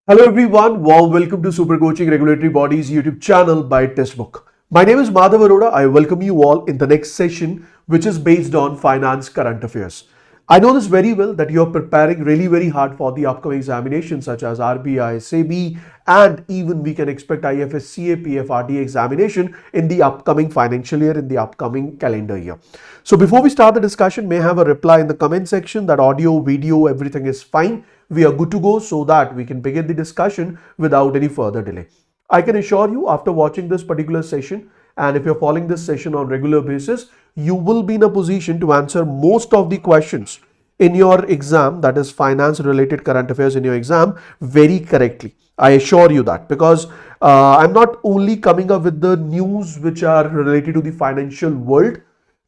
Hello everyone, warm welcome to Super Coaching Regulatory Bodies YouTube channel by Testbook. My name is Madhav Sir. I welcome you all in the next session which is based on finance current affairs. I know this very well that you are preparing really very hard for the upcoming examinations such as RBI, SEBI and even we can expect IFS, CA, RDA examination in the upcoming financial year, in the upcoming calendar year. So before we start the discussion, may I have a reply in the comment section that audio, video, everything is fine. We are good to go so that we can begin the discussion without any further delay. I can assure you after watching this particular session and if you're following this session on regular basis, you will be in a position to answer most of the questions in your exam, that is finance related current affairs in your exam, very correctly. I assure you that because I'm not only coming up with the news which are related to the financial world,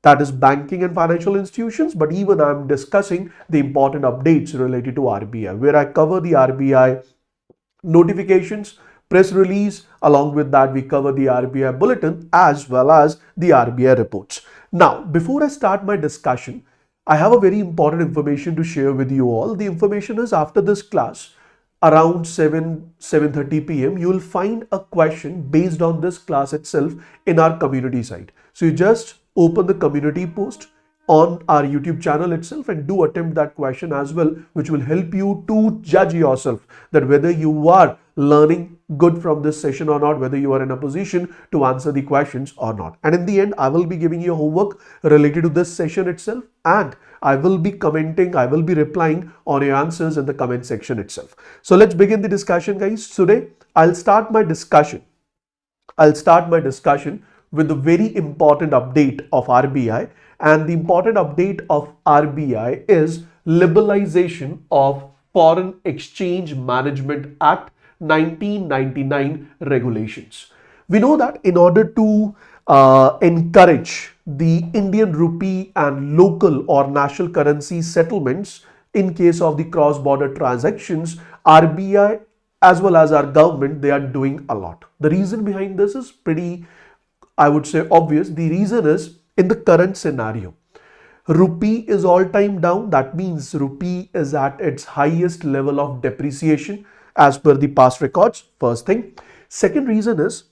that is banking and financial institutions, but even I'm discussing the important updates related to RBI, where I cover the RBI notifications, press release, along with that we cover the RBI bulletin as well as the RBI reports. Now, before I start my discussion, I have a very important information to share with you all. The information is after this class, around 7:30 p.m. you will find a question based on this class itself in our community site. So you just open the community post on our YouTube channel itself and do attempt that question as well, which will help you to judge yourself that whether you are learning good from this session or not, whether you are in a position to answer the questions or not. And in the end, I will be giving you homework related to this session itself and I will be commenting, I will be replying on your answers in the comment section itself. So let's begin the discussion, guys. Today, I'll start my discussion with the very important update of RBI, and the important update of RBI is Liberalization of Foreign Exchange Management Act 1999 regulations. We know that in order to encourage the Indian rupee and local or national currency settlements in case of the cross-border transactions, RBI as well as our government, they are doing a lot. The reason behind this is pretty, I would say, obvious. The reason is in the current scenario, rupee is all time down. That means rupee is at its highest level of depreciation as per the past records. First thing. Second reason is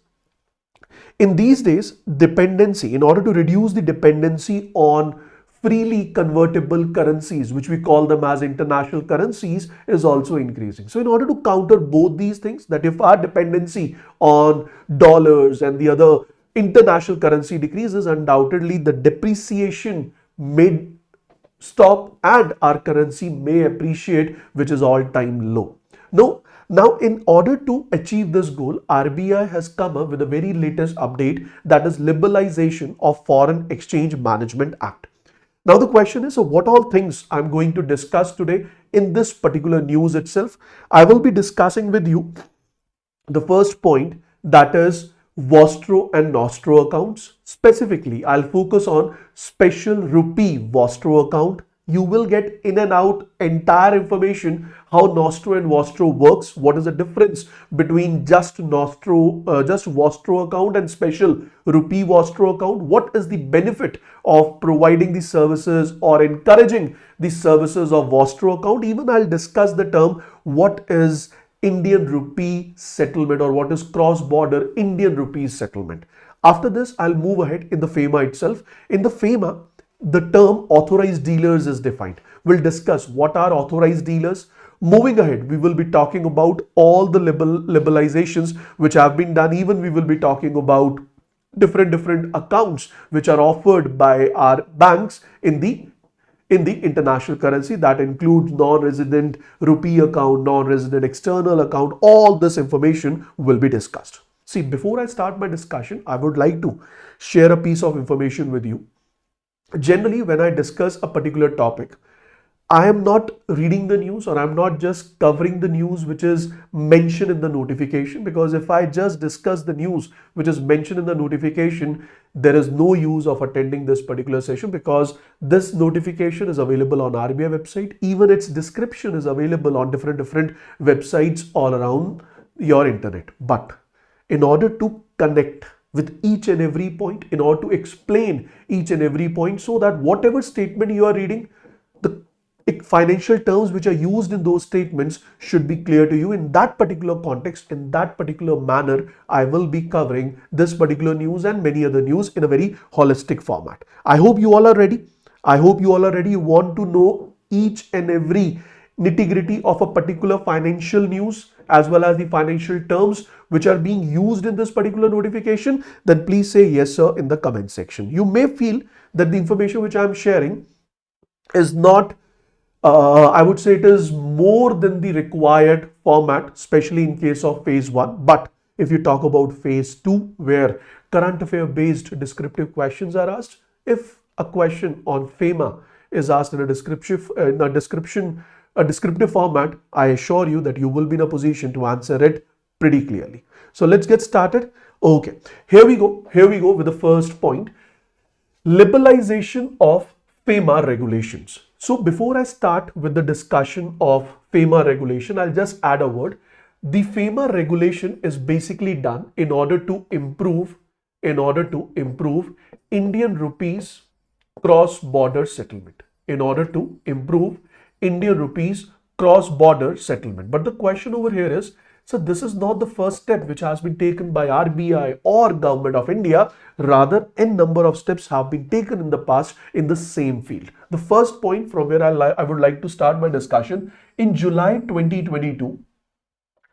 in these days, dependency, in order to reduce the dependency on freely convertible currencies, which we call them as international currencies, is also increasing. So in order to counter both these things, that if our dependency on dollars and the other international currency decreases, undoubtedly the depreciation may stop and our currency may appreciate, which is all time low. Now, in order to achieve this goal, RBI has come up with a very latest update, that is Liberalization of Foreign Exchange Management Act. Now the question is, so what all things I'm going to discuss today in this particular news itself? I will be discussing with you the first point, that is Vostro and Nostro accounts. Specifically, I'll focus on special rupee Vostro account. You will get in and out entire information how Nostro and Vostro works, what is the difference between just Vostro account and special rupee Vostro account, what is the benefit of providing the services or encouraging the services of Vostro account. Even I'll discuss the term what is Indian rupee settlement or what is cross-border Indian rupee settlement. After this, I'll move ahead in the FEMA itself. In the FEMA, the term authorized dealers is defined. We'll discuss what are authorized dealers. Moving ahead, we will be talking about all the liberalizations which have been done. Even we will be talking about different accounts which are offered by our banks in the international currency. That includes non-resident rupee account, non-resident external account. All this information will be discussed. See, before I start my discussion, I would like to share a piece of information with you. Generally, when I discuss a particular topic, I am not reading the news or I'm not just covering the news which is mentioned in the notification, because if I just discuss the news which is mentioned in the notification, there is no use of attending this particular session, because this notification is available on RBI website. Even its description is available on different websites all around your internet. But in order to connect with each and every point, in order to explain each and every point, so that whatever statement you are reading, the financial terms which are used in those statements should be clear to you. In that particular context, in that particular manner, I will be covering this particular news and many other news in a very holistic format. I hope you all are ready. I hope you all are ready. You want to know each and every nitty-gritty of a particular financial news as well as the financial terms which are being used in this particular notification, then please say yes sir in the comment section. You may feel that the information which I am sharing is not, I would say it is more than the required format, especially in case of phase 1. But if you talk about phase 2, where current affair based descriptive questions are asked, if a question on FEMA is asked in a descriptive format, I assure you that you will be in a position to answer it pretty clearly. So let's get started. Okay, here we go with the first point, liberalization of FEMA regulations. So before I start with the discussion of FEMA regulation, I'll just add a word. The FEMA regulation is basically done in order to improve Indian rupees cross-border settlement. In order to improve Indian rupees cross-border settlement. But the question over here is, so this is not the first step which has been taken by RBI or Government of India. Rather, a number of steps have been taken in the past in the same field. The first point from where I would like to start my discussion, in July 2022,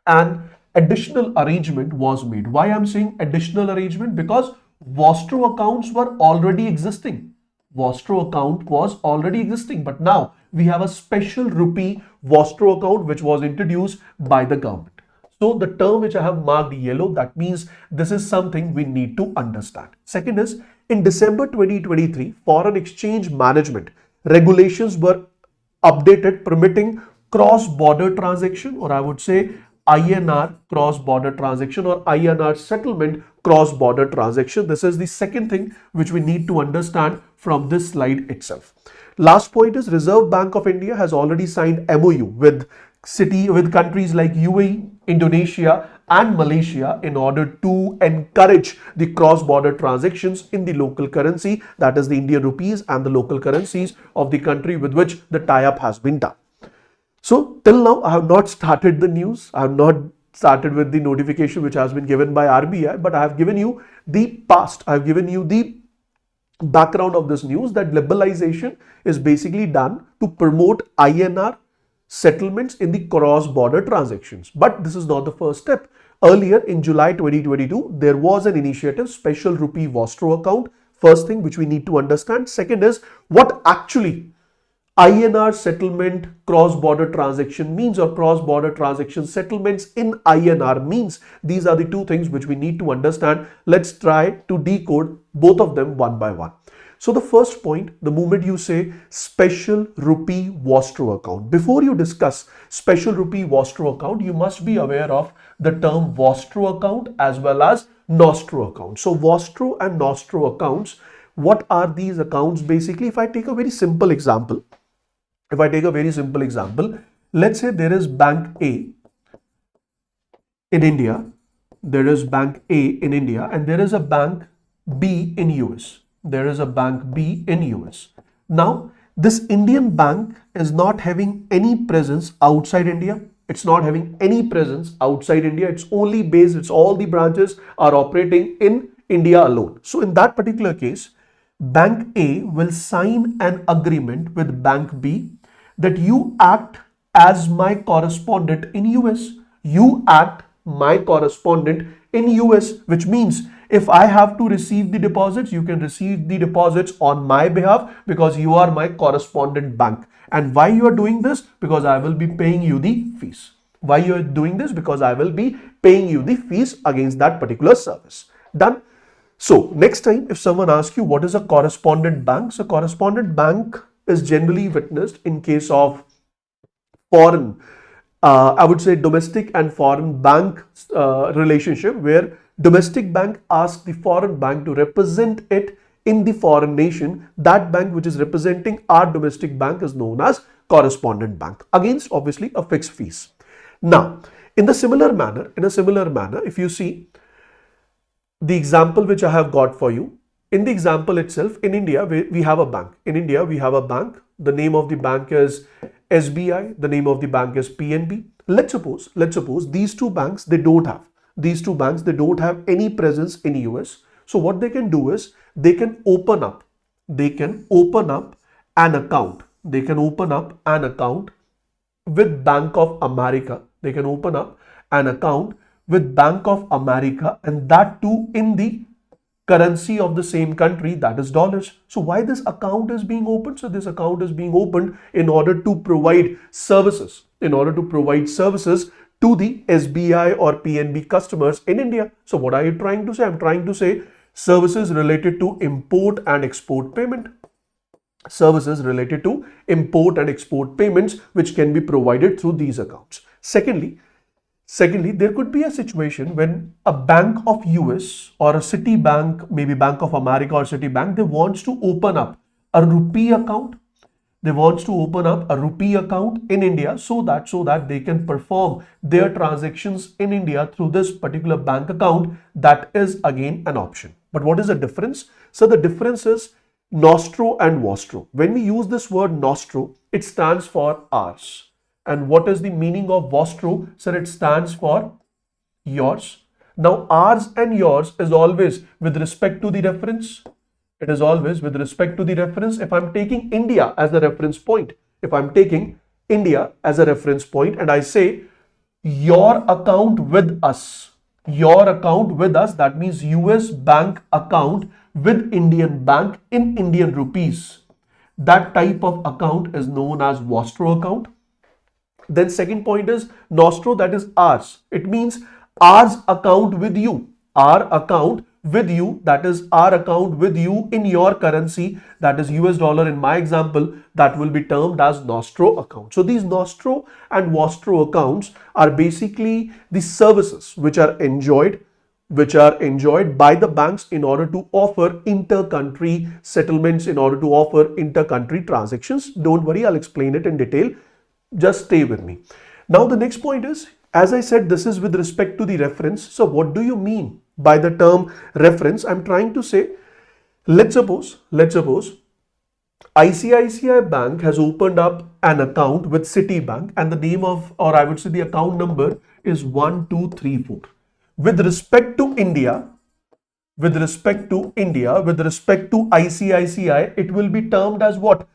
an additional arrangement was made. Why I'm saying additional arrangement? Because Vostro accounts were already existing. Vostro account was already existing, but now we have a special rupee Vostro account which was introduced by the government. So the term which I have marked yellow, that means this is something we need to understand. Second is, in December 2023, foreign exchange management regulations were updated permitting cross-border transaction, or I would say INR cross-border transaction or INR settlement cross-border transaction. This is the second thing which we need to understand from this slide itself. Last point is, Reserve Bank of India has already signed MOU with countries like UAE, Indonesia and Malaysia in order to encourage the cross-border transactions in the local currency, that is the Indian rupees, and the local currencies of the country with which the tie-up has been done. So till now I have not started the news, I have not started with the notification which has been given by RBI, but I have given you the past, I have given you the background of this news, that liberalization is basically done to promote INR settlements in the cross-border transactions. But this is not the first step. Earlier in July 2022, there was an initiative, special rupee Vostro account. First thing which we need to understand. Second is, what actually INR settlement cross-border transaction means, or cross-border transaction settlements in INR means. These are the two things which we need to understand. Let's try to decode both of them one by one. So the first point, the moment you say special rupee Vostro account, before you discuss special rupee Vostro account, you must be aware of the term Vostro account as well as Nostro account. So Vostro and Nostro accounts, what are these accounts basically? If I take a very simple example, let's say there is Bank A in India, and there is a Bank B in US. Now, this Indian bank is not having any presence outside India. It's only based, all the branches are operating in India alone. So in that particular case, Bank A will sign an agreement with Bank B that you act as my correspondent in US. Which means if I have to receive the deposits, you can receive the deposits on my behalf because you are my correspondent bank. And why you are doing this? Because I will be paying you the fees. Against that particular service. Done. So next time if someone asks you what is a correspondent bank, so correspondent bank is generally witnessed in case of foreign, I would say domestic and foreign bank relationship, where domestic bank asks the foreign bank to represent it in the foreign nation. That bank which is representing our domestic bank is known as correspondent bank, against obviously a fixed fees. Now, in a similar manner, if you see the example which I have got for you, in the example itself, in India, we have a bank. In India, we have a bank. The name of the bank is SBI. The name of the bank is PNB. Let's suppose these two banks, they don't have any presence in US. So what they can do is they can open up an account. They can open up an account with Bank of America. They can open up an account with Bank of America, and that too in the currency of the same country, that is dollars. So why this account is being opened? So this account is being opened in order to provide services, to the SBI or PNB customers in India. So what are you trying to say? I'm trying to say services related to import and export payment. Services related to import and export payments which can be provided through these accounts. Secondly, there could be a situation when a bank of US or a Citibank, maybe Bank of America or Citibank, they wants to open up a rupee account. They wants to open up a rupee account in India so that they can perform their transactions in India through this particular bank account. That is again an option. But what is the difference? So the difference is nostro and vostro. When we use this word nostro, it stands for ours. And what is the meaning of vostro? Sir, it stands for yours. Now, ours and yours is always with respect to the reference. It is always with respect to the reference. If I'm taking India as a reference point, and I say your account with us, that means US bank account with Indian bank in Indian rupees. That type of account is known as vostro account. Then second point is nostro, that is ours. It means ours account with you. Our account with you, that is our account with you in your currency, that is US dollar in my example, that will be termed as nostro account. So these nostro and vostro accounts are basically the services which are enjoyed by the banks in order to offer inter-country settlements, in order to offer inter-country transactions. Don't worry, I'll explain it in detail. Just stay with me. Now the next point is, as I said, this is with respect to the reference. So what do you mean by the term reference? I'm trying to say, let's suppose ICICI Bank has opened up an account with Citibank, and the name of, or I would say the account number is 1234. With respect to India, with respect to ICICI, it will be termed as what?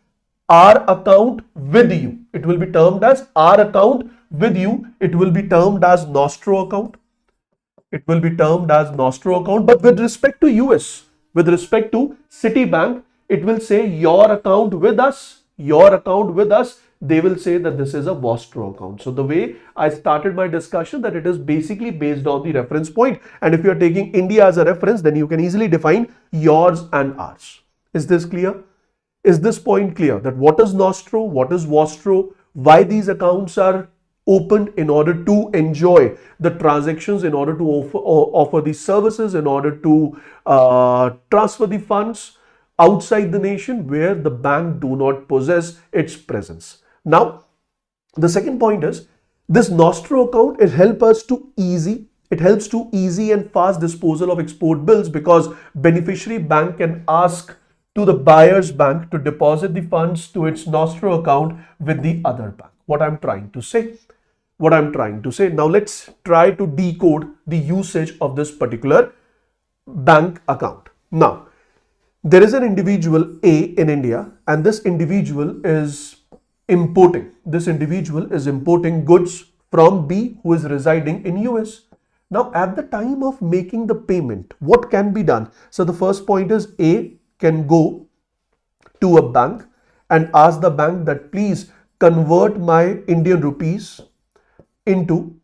Our account with you. It will be termed as our account with you. It will be termed as nostro account. But with respect to US, with respect to Citibank, it will say your account with us. They will say that this is a vostro account. So the way I started my discussion, that it is basically based on the reference point. And if you are taking India as a reference, then you can easily define yours and ours. Is this clear? Is this point clear? That what is nostro, what is vostro, why these accounts are opened in order to enjoy the transactions, in order to offer the services, in order to transfer the funds outside the nation where the bank do not possess its presence. Now, the second point is, this nostro account, it helps to easy and fast disposal of export bills, because beneficiary bank can ask to the buyer's bank to deposit the funds to its nostro account with the other bank. What I'm trying to say. Now let's try to decode the usage of this particular bank account. Now, there is an individual A in India, and this individual is importing goods from B, who is residing in US. Now, at the time of making the payment, what can be done? So the first point is, A can go to a bank and ask the bank that please convert my Indian rupees into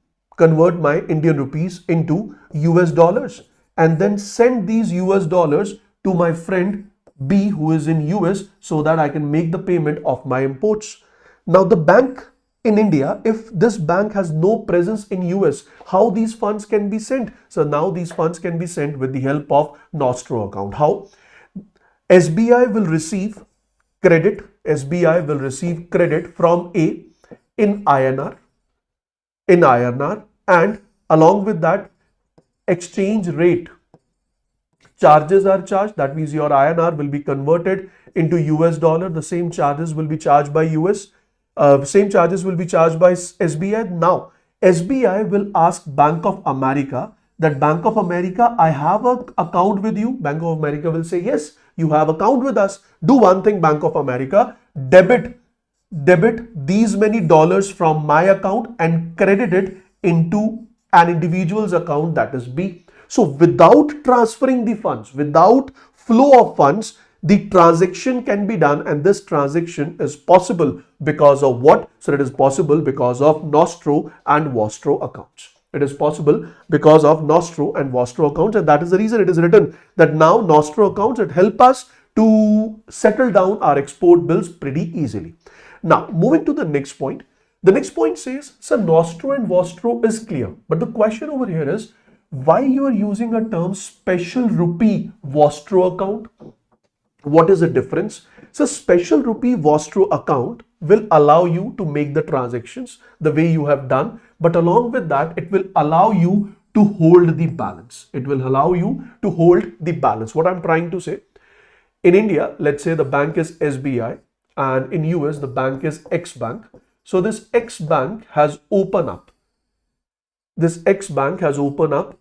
US dollars, and then send these US dollars to my friend B, who is in US, so that I can make the payment of my imports. Now the bank in India, if this bank has no presence in US, how these funds can be sent? So now these funds can be sent with the help of nostro account. How? SBI will receive credit from A in INR, and along with that, exchange rate charges are charged. That means your INR will be converted into US dollar. The same charges will be charged by same charges will be charged by SBI. Now, SBI will ask Bank of America that Bank of America, I have an account with you. Bank of America will say, yes, you have account with us. Do one thing, Bank of America, debit these many dollars from my account and credit it into an individual's account, that is B. So without transferring the funds, without flow of funds, the transaction can be done, and this transaction is possible because of what? So it is possible because of Nostro and Vostro accounts. It is possible because of Nostro and Vostro accounts, and that is the reason it is written that now Nostro accounts, it help us to settle down our export bills pretty easily. Now, moving to the next point. The next point says, sir, Nostro and Vostro is clear. But the question over here is, why you are using a term special rupee Vostro account? What is the difference? So, special rupee Vostro account will allow you to make the transactions the way you have done. But along with that, it will allow you to hold the balance. It will allow you to hold the balance. What I'm trying to say, in India, let's say the bank is SBI, and in US, the bank is X bank. So this X bank has opened up. This X bank has opened up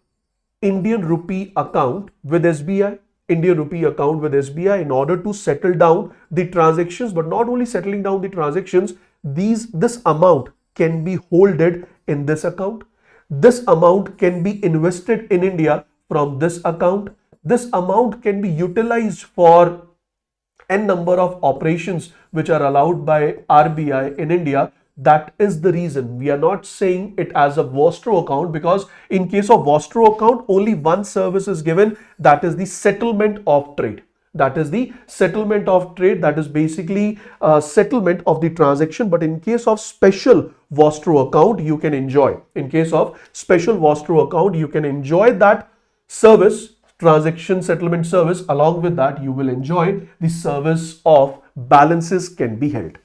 Indian rupee account with SBI, Indian rupee account with SBI in order to settle down the transactions. But not only settling down the transactions, this amount can be holded in this account. This amount can be invested in India from this account. This amount can be utilized for n number of operations which are allowed by RBI in India. That is the reason we are not saying it as a Vostro account, because in case of Vostro account, only one service is given, that is the settlement of trade. That is the settlement of trade. That is basically settlement of the transaction. But in case of special Vostro account, you can enjoy. In case of special Vostro account, you can enjoy that service, transaction settlement service. Along with that, you will enjoy the service of balances can be held.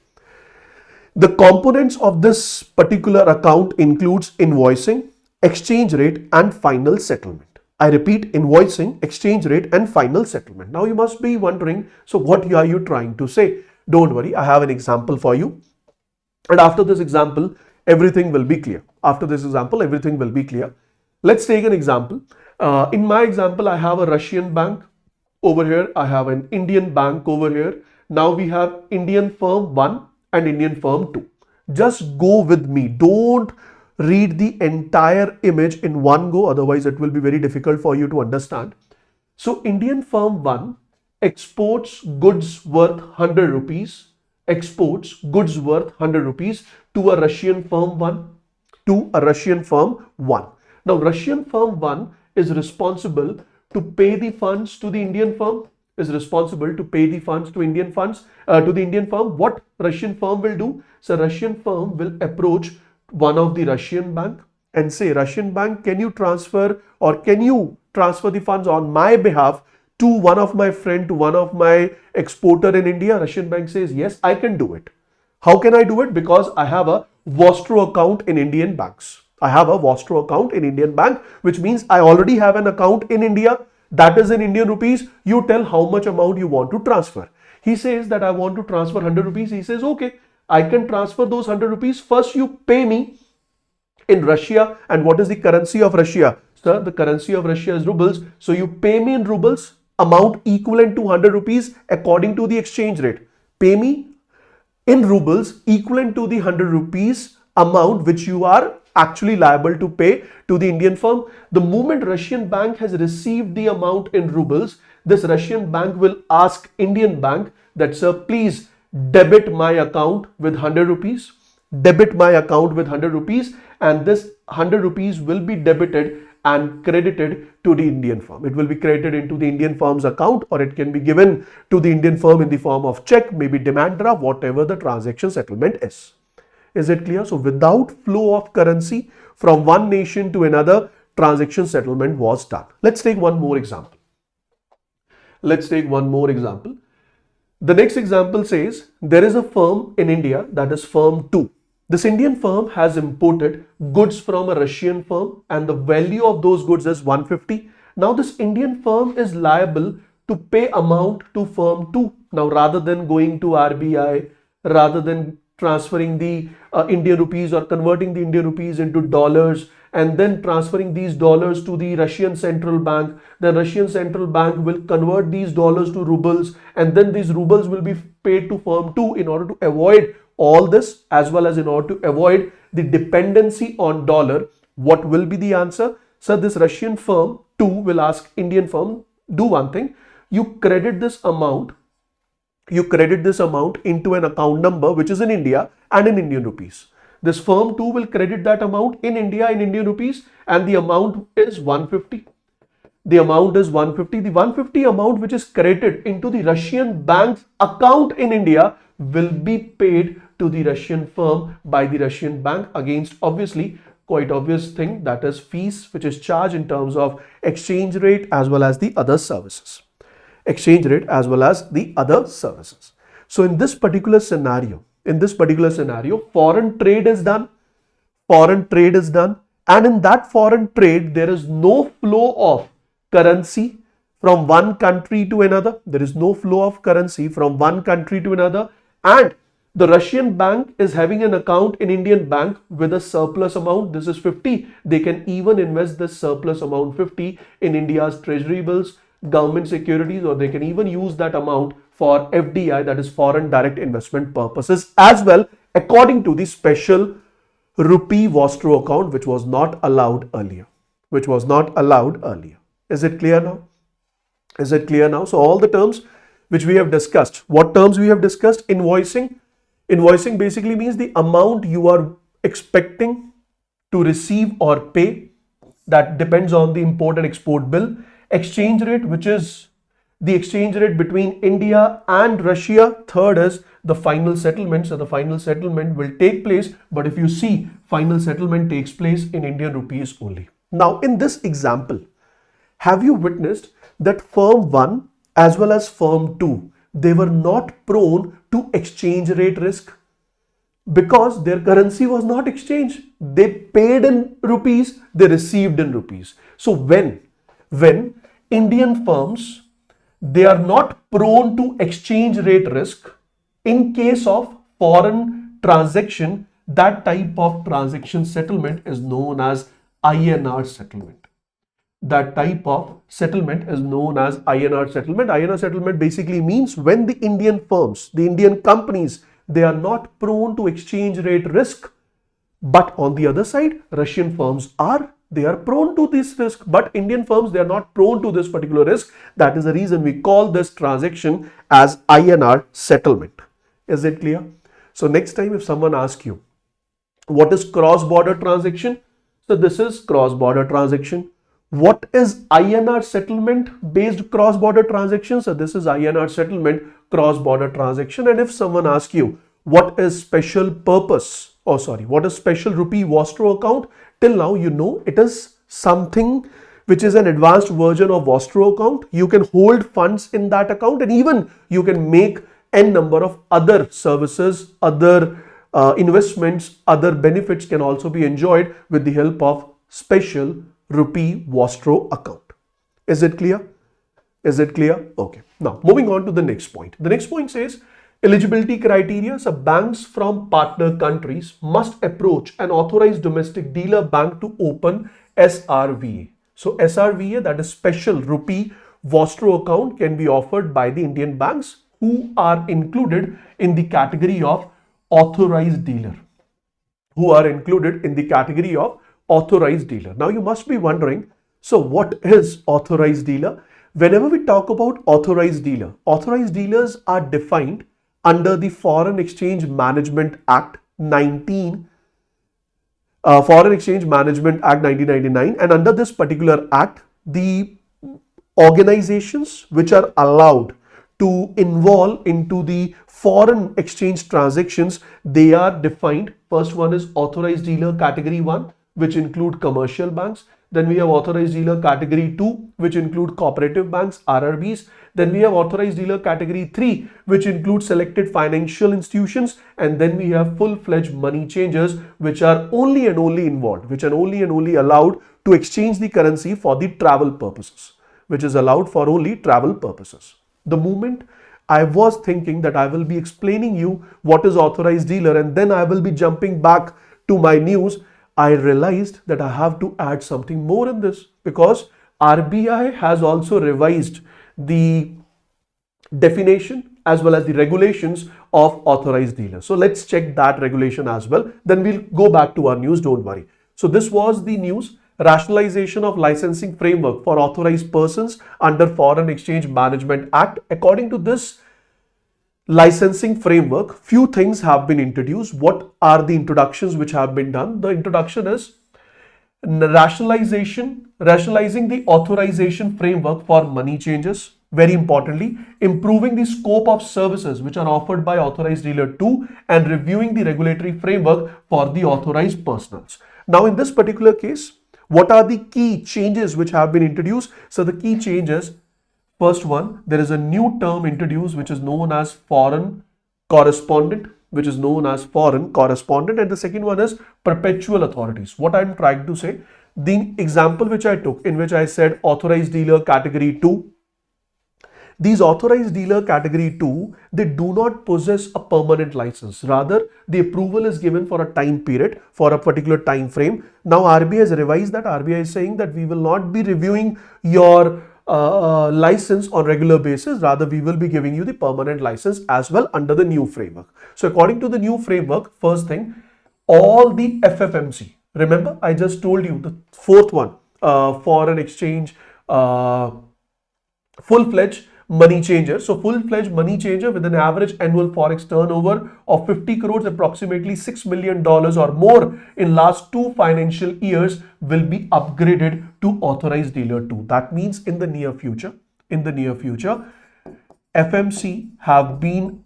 The components of this particular account includes invoicing, exchange rate, and final settlement. I repeat, invoicing, exchange rate, and final settlement. Now you must be wondering, so what are you trying to say? Don't worry, I have an example for you. And after this example, everything will be clear. After this example, everything will be clear. Let's take an example. In my example, I have a Russian bank over here. I have an Indian bank over here. Now we have Indian firm 1 and Indian firm 2. Just go with me. Don't read the entire image in one go. Otherwise, it will be very difficult for you to understand. So Indian firm 1 exports goods worth 100 rupees. Exports goods worth 100 rupees to a Russian firm 1. To a Russian firm 1. Now, Russian firm 1 is responsible to pay the funds to the Indian firm. Is responsible to pay the funds to Indian firm. What Russian firm will do? So Russian firm will approach one of the Russian bank and say, Russian bank, can you transfer the funds on my behalf to one of my friend, to one of my exporter in India? Russian bank says, yes, I can do it. How can I do it? Because I have a Vostro account in Indian banks. I have a Vostro account in Indian bank, which means I already have an account in India. That is in Indian rupees. You tell how much amount you want to transfer. He says that I want to transfer 100 rupees. He says, okay, I can transfer those 100 rupees. First, you pay me in Russia. And what is the currency of Russia? Sir, the currency of Russia is rubles. So you pay me in rubles, amount equivalent to 100 rupees according to the exchange rate. Pay me in rubles equivalent to the 100 rupees amount which you are actually liable to pay to the Indian firm. The moment Russian bank has received the amount in rubles, this Russian bank will ask Indian bank that, sir, please debit my account with 100 rupees. Debit my account with 100 rupees, and this 100 rupees will be debited and credited to the Indian firm. It will be credited into the Indian firm's account, or it can be given to the Indian firm in the form of check, maybe demand draft, whatever the transaction settlement is. Is it clear? So without flow of currency from one nation to another, transaction settlement was done. Let's take one more example. The next example says there is a firm in India, that is firm 2. This Indian firm has imported goods from a Russian firm and the value of those goods is 150. Now this Indian firm is liable to pay amount to firm 2. Now rather than going to RBI, rather than transferring the Indian rupees or converting the Indian rupees into dollars and then transferring these dollars to the Russian central bank, the Russian central bank will convert these dollars to rubles and then these rubles will be paid to firm 2 in order to avoid all this, as well as in order to avoid the dependency on dollar. What will be the answer? So this Russian firm 2 will ask Indian firm, do one thing, you credit this amount into an account number which is in India and in Indian rupees. This firm 2 will credit that amount in India in Indian rupees and the amount is 150. The amount is 150. The 150 amount which is credited into the Russian bank's account in India will be paid to the Russian firm by the Russian bank against, obviously, quite obvious thing, that is fees which is charged in terms of exchange rate as well as the other services. Exchange rate as well as the other services. So in this particular scenario, foreign trade is done, and in that foreign trade there is no flow of currency from one country to another. There is no flow of currency from one country to another, and the Russian bank is having an account in Indian bank with a surplus amount. This is 50. They can even invest this surplus amount 50 in India's treasury bills, government securities, or they can even use that amount for FDI, that is foreign direct investment purposes as well, according to the special rupee Vostro account which was not allowed earlier. Is it clear now? So all the terms which we have discussed, what terms we have discussed? Invoicing basically means the amount you are expecting to receive or pay. That depends on the import and export bill. Exchange rate, which is the exchange rate between India and Russia. Third is the final settlement. So the final settlement will take place, but if you see, final settlement takes place in Indian rupees only. Now in this example, have you witnessed that firm 1 as well as firm 2, they were not prone to exchange rate risk because their currency was not exchanged. They paid in rupees, they received in rupees. So when Indian firms, they are not prone to exchange rate risk in case of foreign transaction, that type of transaction settlement is known as INR settlement. That type of settlement is known as INR settlement. INR settlement basically means when the Indian firms, the Indian companies, they are not prone to exchange rate risk, but on the other side, Russian firms are. They are prone to this risk, but Indian firms, they are not prone to this particular risk. That is the reason we call this transaction as INR settlement. Is it clear? So next time if someone asks you, what is cross-border transaction? So this is cross-border transaction. What is INR settlement based cross-border transaction? So this is INR settlement cross-border transaction. And if someone asks you, what is special purpose? What is special rupee Vostro account? Till now, you know it is something which is an advanced version of Vostro account. You can hold funds in that account and even you can make n number of other services, other investments, other benefits can also be enjoyed with the help of special rupee Vostro account. Is it clear? Okay. Now, moving on to the next point. The next point says, eligibility criteria. So banks from partner countries must approach an authorized domestic dealer bank to open SRVA. So SRVA, that is special rupee Vostro account, can be offered by the Indian banks who are included in the category of authorized dealer. Now you must be wondering, so what is authorized dealer? Whenever we talk about authorized dealers are defined under the Foreign Exchange Management Act 1999, and under this particular act, the organizations which are allowed to involve into the foreign exchange transactions, they are defined. First one is authorized dealer category 1, which include commercial banks. Then we have authorized dealer category 2, which include cooperative banks, RRBs. Then we have authorized dealer category 3, which includes selected financial institutions. And then we have full-fledged money changers, which are only and only involved, which are only and only allowed to exchange the currency for the travel purposes, which is allowed for only travel purposes. The moment I was thinking that I will be explaining you what is authorized dealer and then I will be jumping back to my news, I realized that I have to add something more in this, because RBI has also revised the definition as well as the regulations of authorized dealer. So let's check that regulation as well. Then we'll go back to our news, don't worry. So this was the news. Rationalization of licensing framework for authorized persons under Foreign Exchange Management Act. According to this licensing framework, few things have been introduced. What are the introductions which have been done? The introduction is rationalizing the authorization framework for money changes. Very importantly, improving the scope of services which are offered by authorized dealer 2 and reviewing the regulatory framework for the authorized personals. Now in this particular case, what are the key changes which have been introduced? So the key changes, first one, there is a new term introduced which is known as foreign correspondent, and the second one is perpetual authorities. What I'm trying to say, the example which I took in which I said authorized dealer category 2, these authorized dealer category 2, they do not possess a permanent license. Rather, the approval is given for a time period, for a particular time frame. Now, RBI has revised that. RBI is saying that we will not be reviewing your license on regular basis. Rather, we will be giving you the permanent license as well under the new framework. So, according to the new framework, first thing, all the FFMC. Remember, I just told you the fourth one, foreign exchange, full-fledged money changer. So full-fledged money changer with an average annual forex turnover of 50 crores, approximately $6 million or more in last 2 financial years will be upgraded to authorized dealer 2. That means in the near future, FMC have been,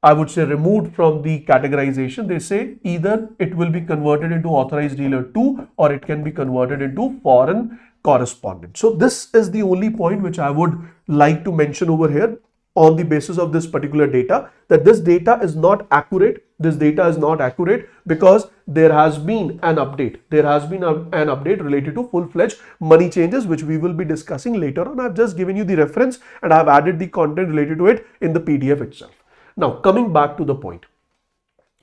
I would say, removed from the categorization. They say either it will be converted into authorized dealer 2 or it can be converted into foreign correspondent. So this is the only point which I would like to mention over here on the basis of this particular data, that this data is not accurate. This data is not accurate because there has been an update. There has been an update related to full-fledged money changes, which we will be discussing later on. I've just given you the reference and I've added the content related to it in the PDF itself. Now, coming back to the point.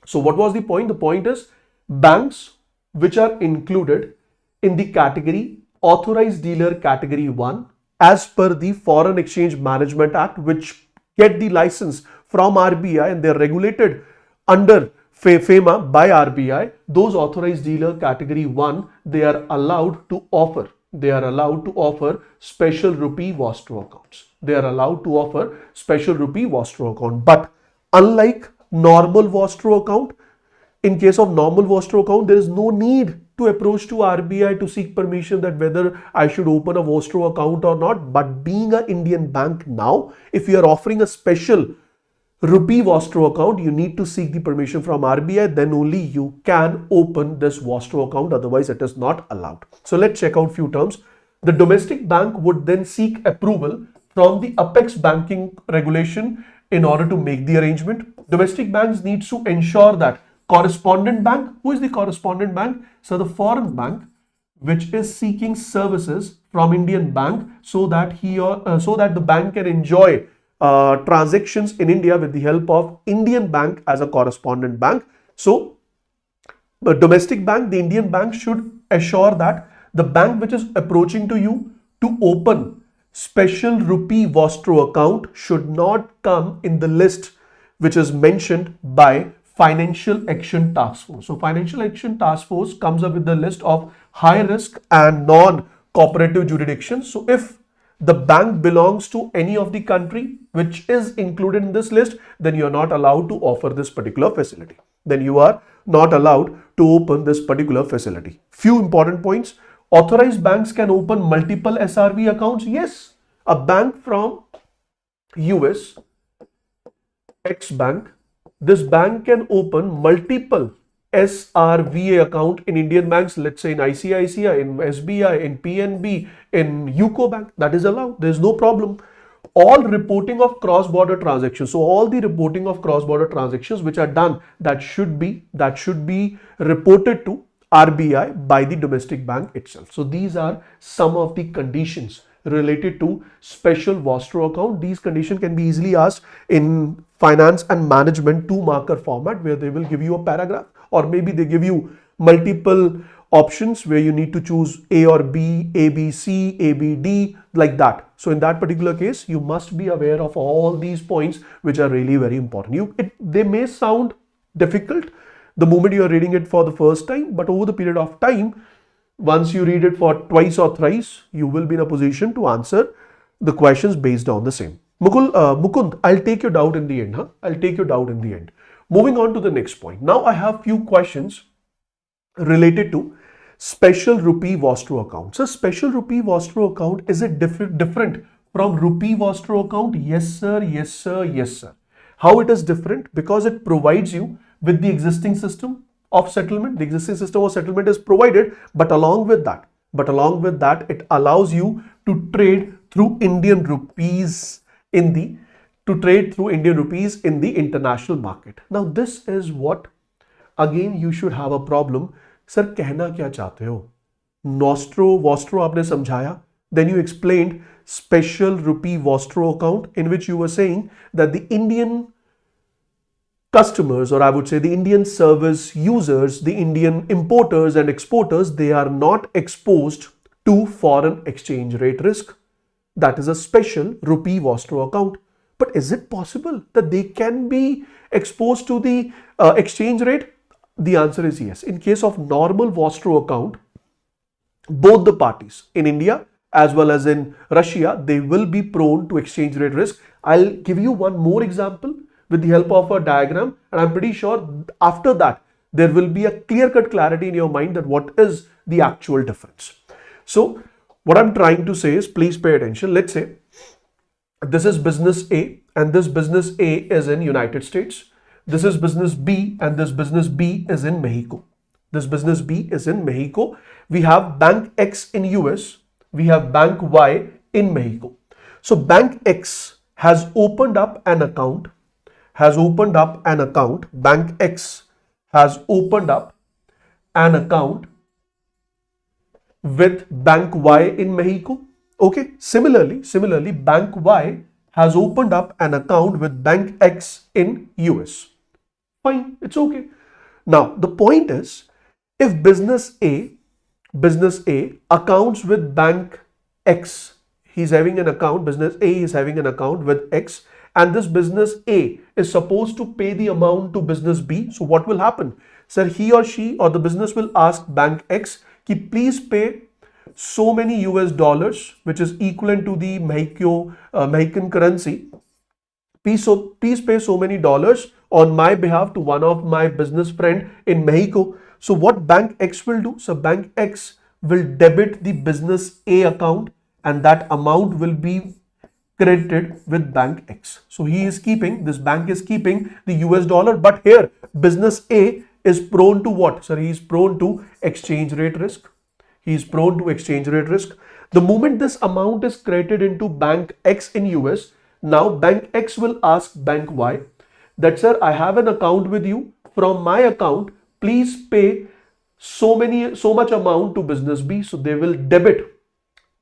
So what was the point? The point is banks which are included in the category authorized dealer category 1 as per the Foreign Exchange Management Act, which get the license from RBI and they're regulated under FEMA by RBI, those authorized dealer category 1, they are allowed to offer special rupee Vostro accounts. But unlike normal Vostro account, in case of normal Vostro account, there is no need to approach to RBI to seek permission that whether I should open a Vostro account or not. But being an Indian bank now, if you are offering a special rupee Vostro account, you need to seek the permission from RBI. Then only you can open this Vostro account. Otherwise, it is not allowed. So let's check out few terms. The domestic bank would then seek approval from the Apex banking regulation in order to make the arrangement. Domestic banks needs to ensure that correspondent bank, who is the correspondent bank? So the foreign bank which is seeking services from Indian bank, so that the bank can enjoy transactions in India with the help of Indian bank as a correspondent bank. So the domestic bank, the Indian bank, should assure that the bank which is approaching to you to open special rupee Vostro account should not come in the list which is mentioned by Financial Action Task Force. So Financial Action Task Force comes up with the list of high risk and non-cooperative jurisdictions. So if the bank belongs to any of the country which is included in this list, then you are not allowed to offer this particular facility. Then you are not allowed to open this particular facility. Few important points. Authorized banks can open multiple SRV accounts. Yes, a bank from US, X bank, this bank can open multiple SRVA account in Indian banks, let's say in ICICI, in SBI, in PNB, in UCO Bank, that is allowed. There's no problem. All reporting of cross-border transactions. So all the reporting of cross-border transactions which are done, that should be reported to RBI by the domestic bank itself. So these are some of the conditions related to special Vostro account. These conditions can be easily asked in finance and management 2-marker format, where they will give you a paragraph, or maybe they give you multiple options where you need to choose A or B, A, B, C, A, B, D, like that. So in that particular case, you must be aware of all these points, which are really very important. They may sound difficult the moment you are reading it for the first time, but over the period of time, once you read it for twice or thrice, you will be in a position to answer the questions based on the same. Mukund, I'll take your doubt in the end. I'll take your doubt in the end. Moving on to the next point. Now I have few questions related to special rupee Vostro account. So special rupee Vostro account, is it different from rupee Vostro account? Yes sir, yes sir, yes sir. How it is different? Because it provides you with the existing system of settlement. The existing system of settlement is provided, but along with that, it allows you to trade through Indian rupees in the international market. Now this is what, again, you should have a problem. Sir, कहना क्या चाहते हो? Vostro आपने समझाया. Then you explained special rupee Vostro account, in which you were saying that the Indian customers, or I would say the Indian service users, the Indian importers and exporters, they are not exposed to foreign exchange rate risk. That is a special rupee Vostro account. But is it possible that they can be exposed to the exchange rate? The answer is yes. In case of normal Vostro account, both the parties in India as well as in Russia, they will be prone to exchange rate risk. I'll give you one more example with the help of a diagram, and I'm pretty sure after that there will be a clear-cut clarity in your mind that what is the actual difference. So what I'm trying to say is, please pay attention. Let's say this is business A, and this business A is in United States. This is business B, and this business B is in Mexico. This business B is in Mexico. We have bank X in US. We have bank Y in Mexico. So bank X has opened up an account. Bank X has opened up an account with bank Y in Mexico. Okay. Similarly, bank Y has opened up an account with bank X in US. Fine, it's okay. Now the point is, if business A accounts with bank X, he's having an account, business A is having an account with X, and this business A is supposed to pay the amount to business B. So what will happen? Sir, he or she or the business will ask bank X ki please pay so many US dollars, which is equivalent to the Mexican currency. Please pay so many dollars on my behalf to one of my business friend in Mexico. So what bank X will do? So bank X will debit the business A account, and that amount will be credited with bank X. So this bank is keeping the US dollar, but here business A is prone to what? Sir, he is prone to exchange rate risk. The moment this amount is credited into bank X in US, now bank X will ask bank Y that, sir, I have an account with you. From my account, please pay so much amount to business B. So they will debit,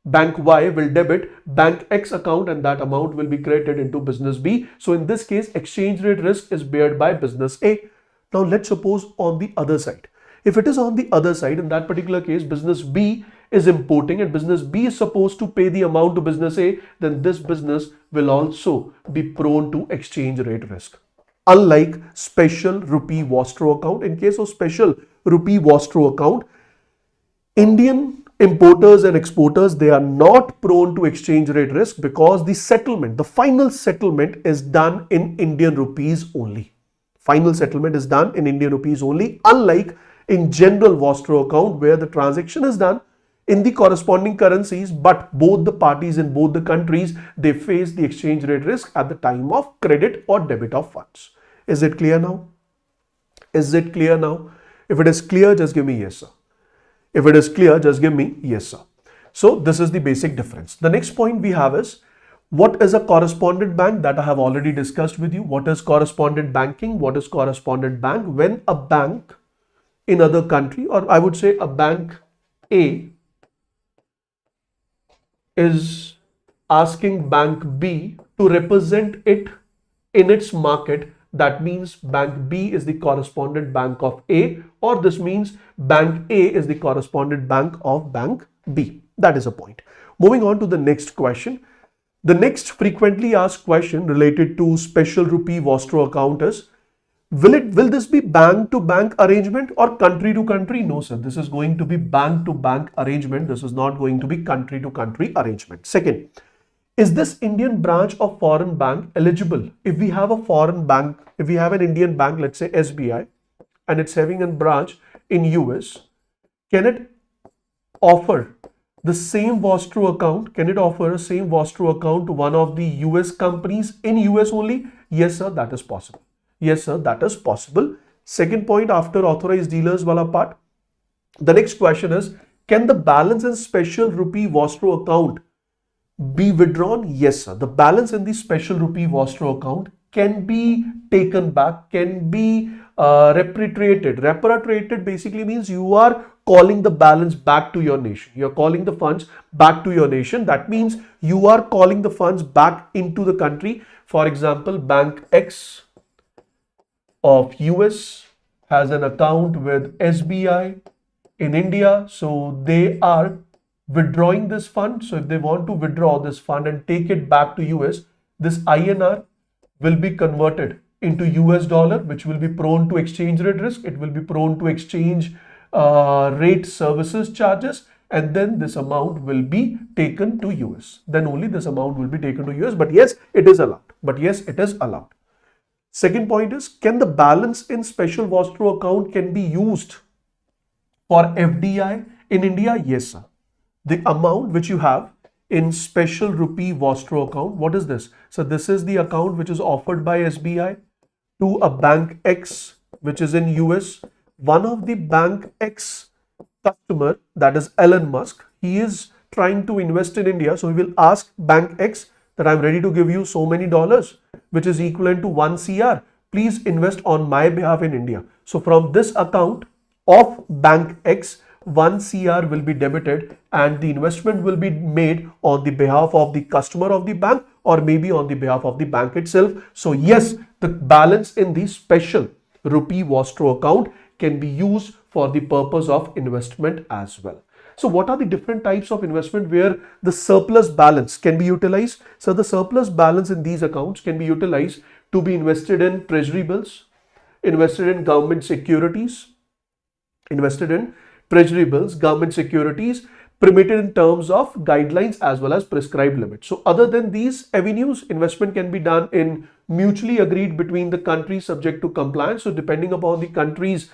bank Y will debit bank X account, and that amount will be credited into business B. So in this case, exchange rate risk is borne by business A. Now let's suppose on the other side. If it is on the other side, in that particular case, business B is importing and business B is supposed to pay the amount to business A, then this business will also be prone to exchange rate risk. Unlike special rupee Vostro account, in case of special rupee Vostro account, Indian importers and exporters, they are not prone to exchange rate risk because the final settlement is done in Indian rupees only. Unlike in general Vostro account, where the transaction is done in the corresponding currencies, but both the parties in both the countries, they face the exchange rate risk at the time of credit or debit of funds. Is it clear now? If If it is clear, just give me yes, sir. If it is clear, just give me yes, sir. So this is the basic difference. The next point we have is, what is a correspondent bank? That I have already discussed with you. What is correspondent banking? What is correspondent bank? When a bank in other country, or I would say a bank A is asking bank B to represent it in its market, that means bank B is the correspondent bank of A, or this means bank A is the correspondent bank of bank B. That is a point. Moving on to the next question. The next frequently asked question related to special rupee Vostro account is, will this be bank to bank arrangement or country to country? No, sir. This is going to be bank to bank arrangement. This is not going to be country to country arrangement. Second, is this Indian branch of foreign bank eligible? If we have a foreign bank, if we have an Indian bank, let's say SBI, and it's having a branch in US, can it offer the same Vostro account? Can it offer a same Vostro account to one of the US companies in US only? Yes, sir, that is possible. Yes, sir, that is possible. Second point after authorized dealers wala part. The next question is, can the balance in special rupee Vostro account be withdrawn? Yes, sir. The balance in the special rupee Vostro account can be taken back, can be repatriated. Repatriated basically means you are calling the balance back to your nation. You're calling the funds back to your nation. That means you are calling the funds back into the country. For example, Bank X of US has an account with SBI in India. So they are withdrawing this fund. So if they want to withdraw this fund and take it back to US, this INR will be converted into US dollar, which will be prone to exchange rate risk. It will be prone to exchange rate services charges, and then this amount will be taken to US. Then only this amount will be taken to US. But yes, it is allowed. But yes, it is allowed. Second point is, can the balance in special Vostro account can be used for FDI in India? Yes, sir. The amount which you have in special rupee Vostro account, what is this? So this is the account which is offered by SBI to a bank X which is in US. One of the bank X customer, that is Elon Musk, he is trying to invest in India. So he will ask bank X that I'm ready to give you so many dollars, which is equivalent to 1 CR. Please invest on my behalf in India. So from this account of bank X, 1 CR will be debited and the investment will be made on the behalf of the customer of the bank or maybe on the behalf of the bank itself. So yes, the balance in the special rupee Vostro account can be used for the purpose of investment as well. So what are the different types of investment where the surplus balance can be utilized? So the surplus balance in these accounts can be utilized to be invested in treasury bills, invested in government securities, invested in treasury bills, government securities, permitted in terms of guidelines as well as prescribed limits. So other than these avenues, investment can be done in mutually agreed between the countries subject to compliance. So depending upon the country's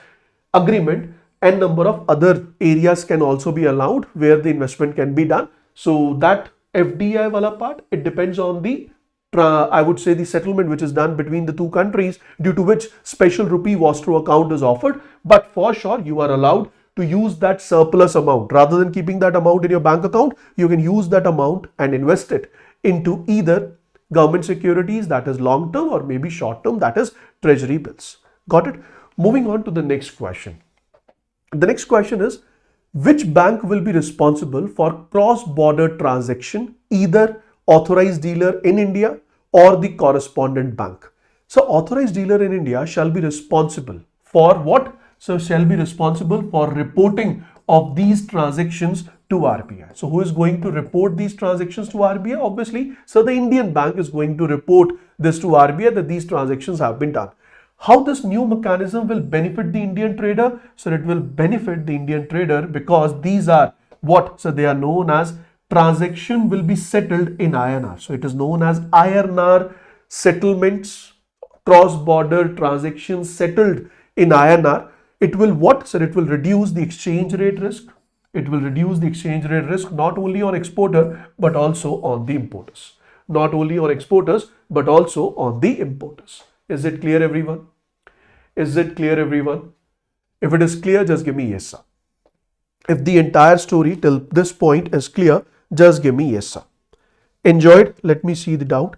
agreement, and number of other areas can also be allowed where the investment can be done. So that FDI wala part, it depends on the I would say the settlement which is done between the two countries, due to which special rupee Vostro account is offered. But for sure you are allowed to use that surplus amount. Rather than keeping that amount in your bank account, you can use that amount and invest it into either government securities, that is long term, or maybe short term, that is treasury bills. Got it? Moving on to the next question. The next question is, which bank will be responsible for cross-border transaction, either authorized dealer in India or the correspondent bank? So authorized dealer in India shall be responsible for what? So shall be responsible for reporting of these transactions to RBI. So who is going to report these transactions to RBI? Obviously, so the Indian bank is going to report this to RBI that these transactions have been done. How this new mechanism will benefit the Indian trader? So it will benefit the Indian trader because these are what? So they are known as transaction will be settled in INR. So it is known as INR settlements, cross-border transactions settled in INR. It will what? So it will reduce the exchange rate risk. It will reduce the exchange rate risk not only on exporter but also on the importers. Not only on exporters but also on the importers. Is it clear, everyone? Is it clear, everyone? If it is clear, just give me yes, sir. If the entire story till this point is clear, just give me yes, sir. Enjoyed? Let me see the doubt.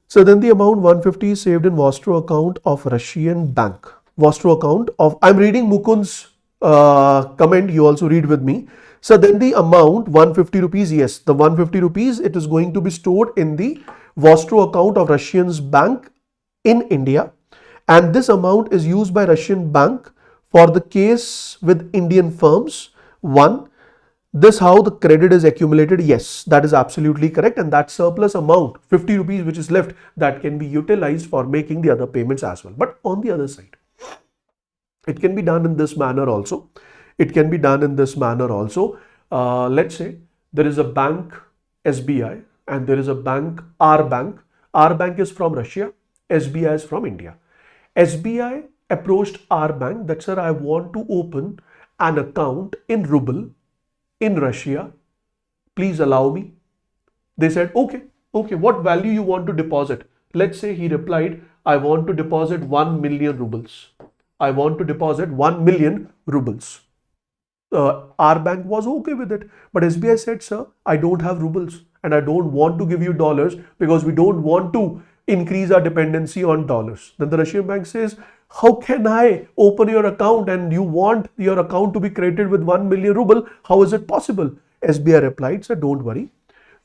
So then the amount 150 is saved in Vostro account of Russian bank. Vostro account of, I'm reading Mukund's comment, you also read with me. So then the amount 150 rupees, yes, the 150 rupees, it is going to be stored in the Vostro account of Russian's bank in India. And this amount is used by Russian bank for the case with Indian firms. One, this how the credit is accumulated. Yes, that is absolutely correct. And that surplus amount, 50 rupees which is left, that can be utilized for making the other payments as well. But on the other side, it can be done in this manner also. It can be done in this manner also. Let's say there is a bank SBI and there is a bank R bank. R bank is from Russia, SBI is from India. SBI approached R bank that, sir, I want to open an account in ruble in Russia, please allow me. They said, okay, what value you want to deposit? Let's say he replied, I want to deposit 1 million rubles. I want to deposit 1 million rubles. Our bank was okay with it. But SBI said, sir, I don't have rubles and I don't want to give you dollars because we don't want to increase our dependency on dollars. Then the Russian bank says, how can I open your account and you want your account to be credited with 1 million ruble? How is it possible? SBI replied, sir, don't worry.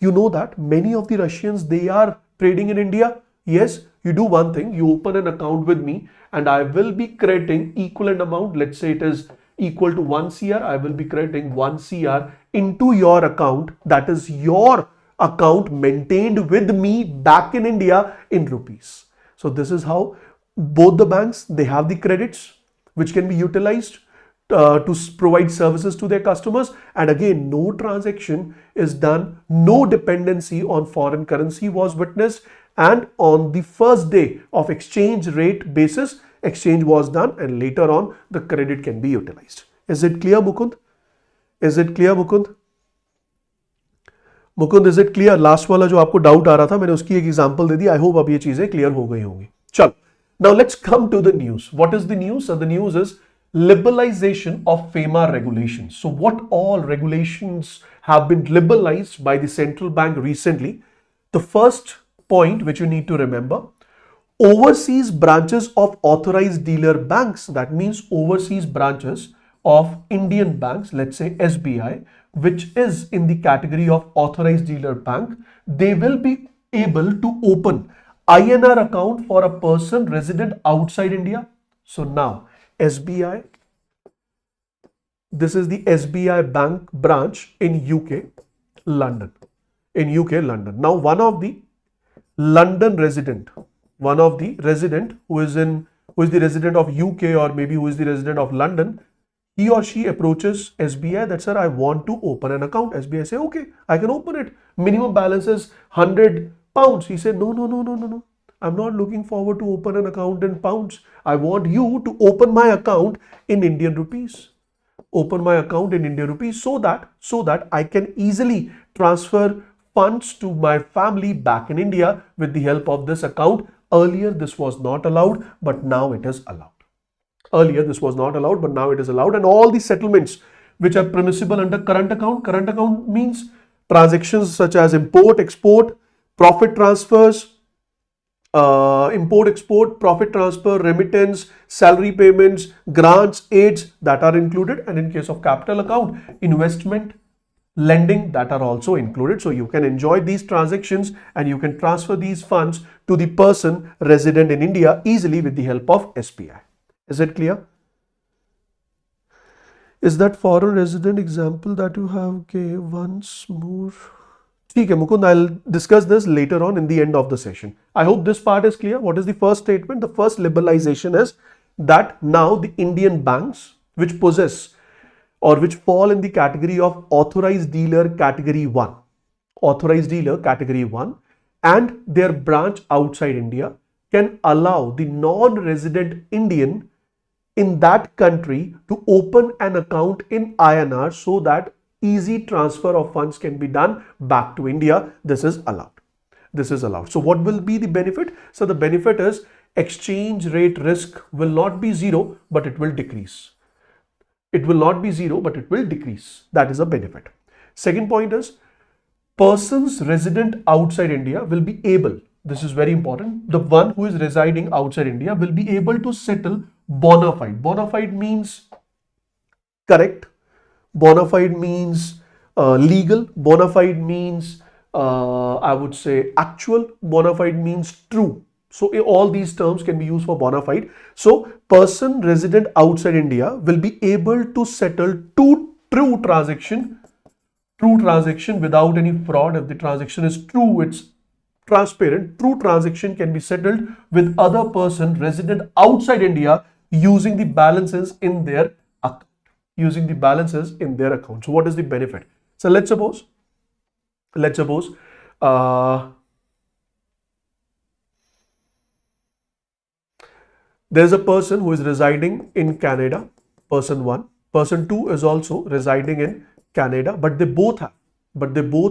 You know that many of the Russians, they are trading in India. Yes, you do one thing, you open an account with me and I will be crediting equivalent amount. Let's say it is equal to 1 CR. I will be crediting 1 CR into your account. That is your account maintained with me back in India in rupees. So this is how both the banks, they have the credits which can be utilized to provide services to their customers. And again, no transaction is done, no dependency on foreign currency was witnessed. And on the first day of exchange rate basis, exchange was done and later on the credit can be utilized. Is it clear, Mukund? Is it clear, Mukund? Mukund, is it clear? Last वाला जो आपको doubt आ रहा था, मैंने उसकी एक example they the. I hope अब ये चीजें क्लियर हो गई होंगी. चलो, now let's come to the news. What is the news? The news is liberalization of FEMA regulations. So what all regulations have been liberalized by the central bank recently? The first point which you need to remember, overseas branches of authorized dealer banks, that means overseas branches of Indian banks, let's say SBI, which is in the category of authorized dealer bank, they will be able to open INR account for a person resident outside India. So now SBI, this is the SBI bank branch in UK, London. In UK, London. Now one of the London resident, who is the resident of UK or maybe who is the resident of London, he or she approaches SBI that, sir, I want to open an account. SBI say, okay, I can open it. Minimum balance is £100. He said, no. I'm not looking forward to open an account in pounds. I want you to open my account in Indian rupees. Open my account in Indian rupees so that I can easily transfer funds to my family back in India with the help of this account. Earlier, this was not allowed, but now it is allowed. Earlier, this was not allowed, but now it is allowed. And all the settlements which are permissible under current account means transactions such as import, export, profit transfers, import, export, profit transfer, remittance, salary payments, grants, aids, that are included. And in case of capital account, investment, lending, that are also included. So you can enjoy these transactions and you can transfer these funds to the person resident in India easily with the help of SBI. Is it clear? Is that foreign resident example that you have? Okay, once more. Okay, Mukund, I'll discuss this later on in the end of the session. I hope this part is clear. What is the first statement? The first liberalization is that now the Indian banks which possess or which fall in the category of authorized dealer category 1, and their branch outside India can allow the non-resident Indian in that country to open an account in INR so that easy transfer of funds can be done back to India. This is allowed. This is allowed. So what will be the benefit? So the benefit is exchange rate risk will not be zero, but it will decrease. It will not be zero, but it will decrease. That is a benefit. Second point is persons resident outside India will be able, this is very important, the one who is residing outside India will be able to settle bona fide. Bona fide means correct. Bona fide means legal. Bona fide means I would say actual. Bona fide means true. So all these terms can be used for bona fide. So person resident outside India will be able to settle true transaction without any fraud. If the transaction is true, it's transparent. True transaction can be settled with other person resident outside India using the balances in their account. So what is the benefit? So let's suppose there's a person who is residing in Canada, person 1. Person 2 is also residing in Canada, but they both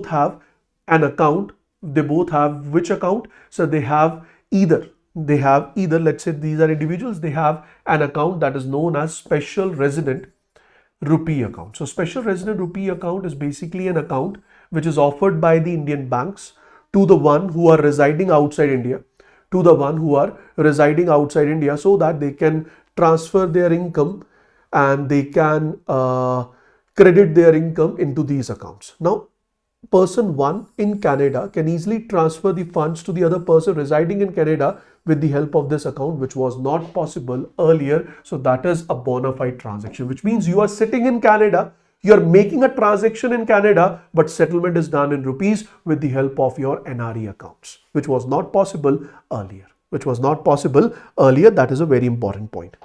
have an account. They both have which account? So they have either, let's say these are individuals, they have an account that is known as special resident rupee account. So special resident rupee account is basically an account which is offered by the Indian banks to the one who are residing outside India, so that they can transfer their income and they can credit their income into these accounts. Now, person 1 in Canada can easily transfer the funds to the other person residing in Canada with the help of this account, which was not possible earlier. So that is a bona fide transaction, which means you are sitting in Canada, you are making a transaction in Canada, but settlement is done in rupees with the help of your NRE accounts, which was not possible earlier. That is a very important point.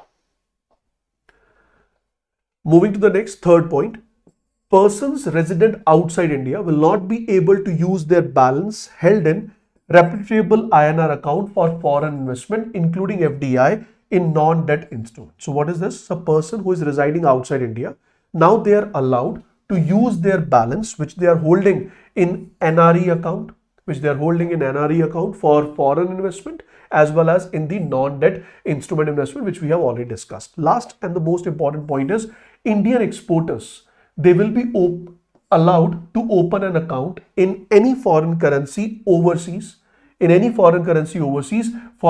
Moving to the next, third point. Persons resident outside India will not be able to use their balance held in reputable INR account for foreign investment, including FDI, in non-debt instruments. So what is this? A person who is residing outside India, now they are allowed to use their balance which they are holding in NRE account, for foreign investment, as well as in the non-debt instrument investment, which we have already discussed. Last and the most important point is Indian exporters, they will be allowed to open an account in any foreign currency overseas, for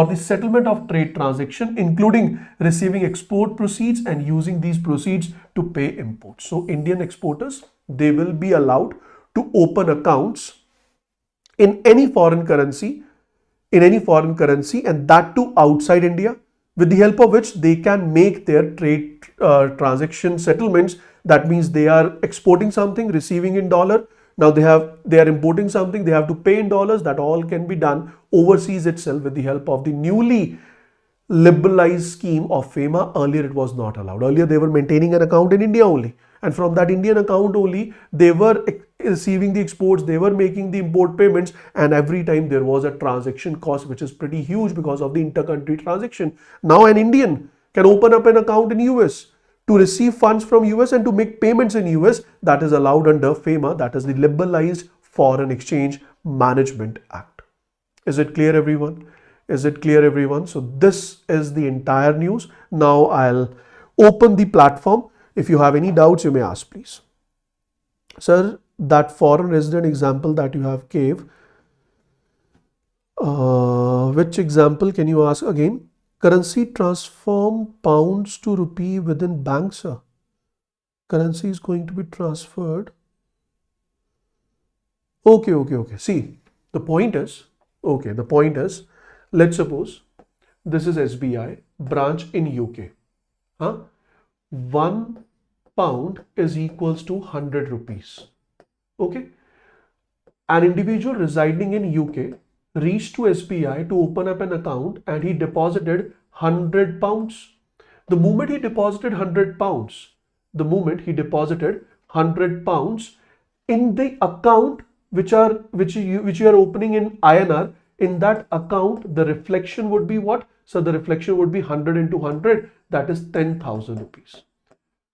the settlement of trade transaction, including receiving export proceeds and using these proceeds to pay imports. So Indian exporters, they will be allowed to open accounts in any foreign currency, and that too outside India, with the help of which they can make their trade transaction settlements. That means they are exporting something, receiving in dollar. Now they are importing something, they have to pay in dollars. That all can be done overseas itself with the help of the newly liberalized scheme of FEMA. Earlier it was not allowed. Earlier they were maintaining an account in India only, and from that Indian account only they were receiving the exports, they were making the import payments, and every time there was a transaction cost which is pretty huge because of the intercountry transaction. Now an Indian can open up an account in US to receive funds from US and to make payments in US. That is allowed under FEMA, that is the Liberalized Foreign Exchange Management Act. Is it clear, everyone? So this is the entire news. Now I'll open the platform. If you have any doubts, you may ask, please. Sir, that foreign resident example that you have gave, which example can you ask again? Currency transform pounds to rupee within banks, sir. Currency is going to be transferred. Okay. See, the point is, let's suppose this is SBI branch in UK. 1 pound is equals to 100 rupees. Okay. An individual residing in UK reached to SBI to open up an account and he deposited 100 pounds. The moment he deposited 100 pounds, in the account which you are opening in INR, in that account the reflection would be what? So the reflection would be 100 into 100, that is 10,000 rupees.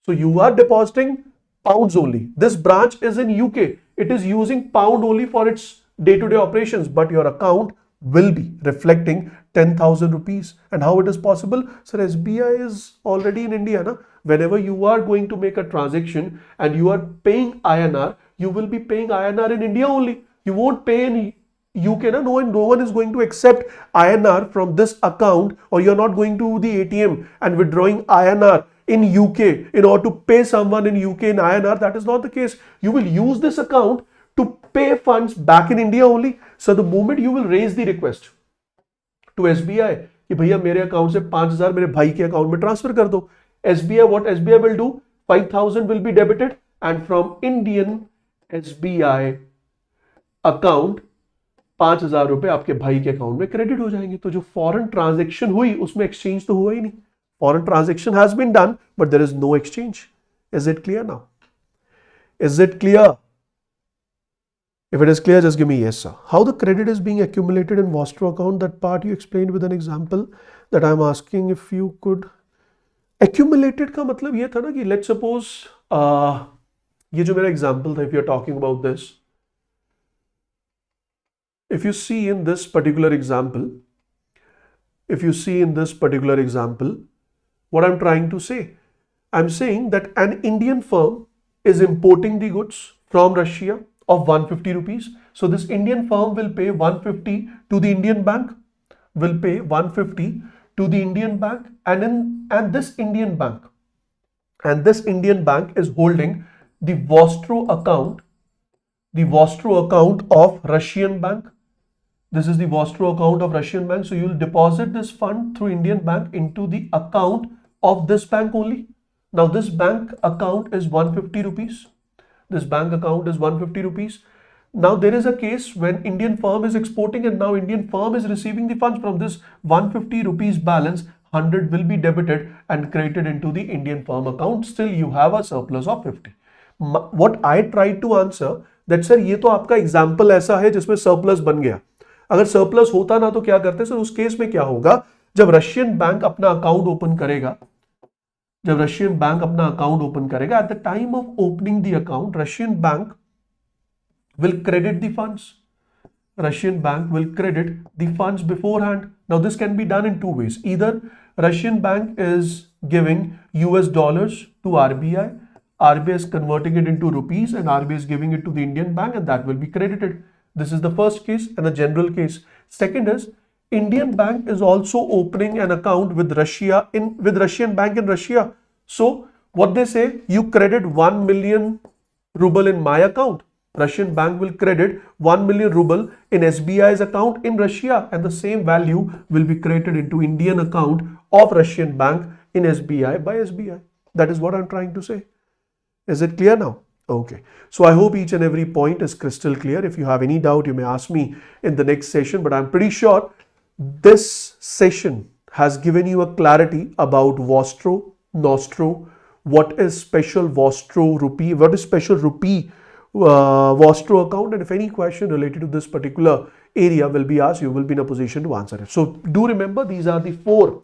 So you are depositing pounds only. This branch is in UK. It is using pound only for its day-to-day operations, but your account will be reflecting 10,000 rupees. And how it is possible? Sir, SBI is already in India, na? whenever you are going to make a transaction and you are paying INR, you will be paying INR in India only. You won't pay in UK. No one is going to accept INR from this account, or you're not going to the ATM and withdrawing INR in UK in order to pay someone in UK in INR. That is not the case. You will use this account to pay funds back in India only. So the moment you will raise the request to SBI कि भैया मेरे account से 5,000 मेरे भाई के account में transfer कर दो, SBI, what SBI will do, 5,000 will be debited and from Indian SBI account 5,000 रुपए आपके भाई के अकाउंट में क्रेडिट हो जाएंगे. तो जो फॉरेन ट्रांजैक्शन हुई उसमें एक्सचेंज तो हुआ ही नहीं. Foreign transaction has been done, but there is no exchange. Is it clear now? Is it clear? If it is clear, just give me yes, sir. How the credit is being accumulated in Vostro account, that part you explained with an example that I'm asking if you could. Accumulated का मतलब ये था ना कि let's suppose ये जो मेरा example था, if you're talking about this, if you see in this particular example, what I'm trying to say, I'm saying that an Indian firm is importing the goods from Russia of 150 rupees. So this Indian firm will pay 150 to the Indian bank, and this Indian bank is holding the Vostro account of Russian bank. This is the Vostro account of Russian bank. So you will deposit this fund through Indian bank into the account of this bank only. Now this bank account is 150 rupees. Now there is a case when Indian firm is exporting and now Indian firm is receiving the funds. From this 150 rupees balance, 100 will be debited and credited into the Indian firm account. Still you have a surplus of 50. What I tried to answer that sir ये तो आपका example ऐसा है जिसमें surplus बन गया. अगर surplus होता ना तो क्या करते सर, उस केस में क्या होगा, जब रशियन बैंक अपना अकाउंट ओपन करेगा, at the time of opening the account, Russian bank will credit the funds beforehand. Now this can be done in two ways. Either Russian bank is giving US dollars to RBI is converting it into rupees and RBI is giving it to the Indian bank, and that will be credited. This is the first case and a general case. Second is Indian bank is also opening an account with Russian bank in Russia. So what they say, you credit 1 million ruble in my account. Russian bank will credit 1 million ruble in SBI's account in Russia, and the same value will be credited into Indian account of Russian bank in SBI by SBI. That is what I'm trying to say. Is it clear now? Okay, so I hope each and every point is crystal clear. If you have any doubt, you may ask me in the next session, but I'm pretty sure this session has given you a clarity about Vostro, Nostro, what is special Vostro rupee, what is special rupee Vostro account, and if any question related to this particular area will be asked, you will be in a position to answer it. So do remember, these are the 4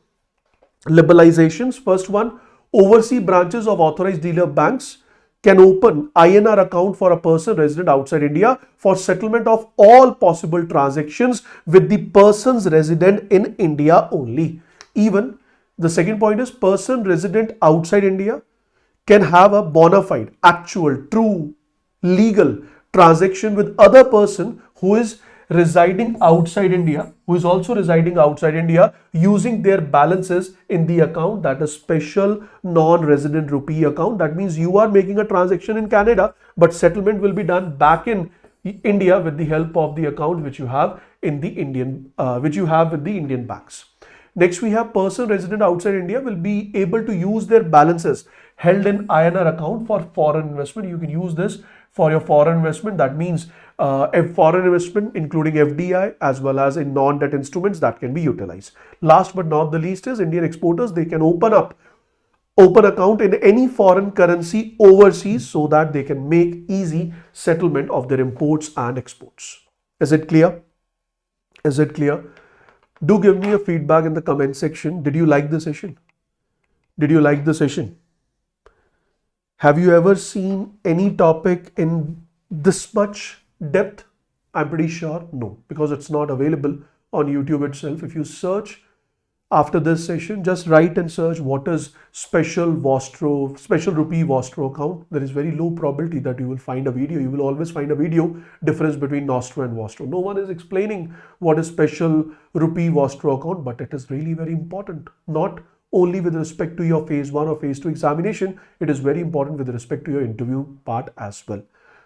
liberalizations. First one, overseas branches of authorized dealer banks can open INR account for a person resident outside India for settlement of all possible transactions with the persons resident in India only. Even the second point is, person resident outside India can have a bona fide, actual, true, legal transaction with other person who is residing outside India, using their balances in the account, that is special non-resident rupee account. That means you are making a transaction in Canada, but settlement will be done back in India with the help of the account which you have in the Indian, with the Indian banks. Next, we have person resident outside India will be able to use their balances held in INR account for foreign investment. You can use this for your foreign investment. That means a foreign investment including FDI as well as in non-debt instruments that can be utilized. Last but not the least is Indian exporters. They can open account in any foreign currency overseas so that they can make easy settlement of their imports and exports. Is it clear? Is it clear? Do give me a feedback in the comment section. Did you like the session? Did you like the session? Have you ever seen any topic in this much depth? I'm pretty sure no, because it's not available on YouTube itself. If you search after this session, just write and search what is special rupee Vostro account. There is very low probability that you will find a video. You will always find a video difference between Nostro and Vostro. No one is explaining what is special rupee Vostro account, but it is really very important. Not only with respect to your phase 1 or phase 2 examination, it is very important with respect to your interview part as well.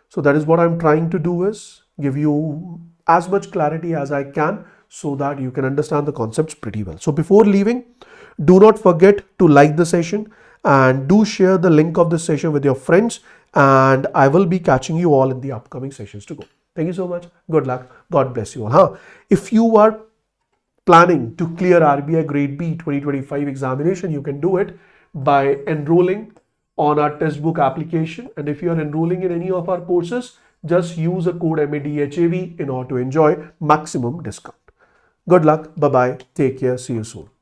So that is what I'm trying to do, is give you as much clarity as I can so that you can understand the concepts pretty well. So before leaving, do not forget to like the session and do share the link of this session with your friends, and I will be catching you all in the upcoming sessions to go. Thank you so much. Good luck. God bless you all. If you are planning to clear RBI Grade B 2025 examination, you can do it by enrolling on our Testbook application. And if you are enrolling in any of our courses, just use a code MADHAV in order to enjoy maximum discount. Good luck. Bye-bye. Take care. See you soon.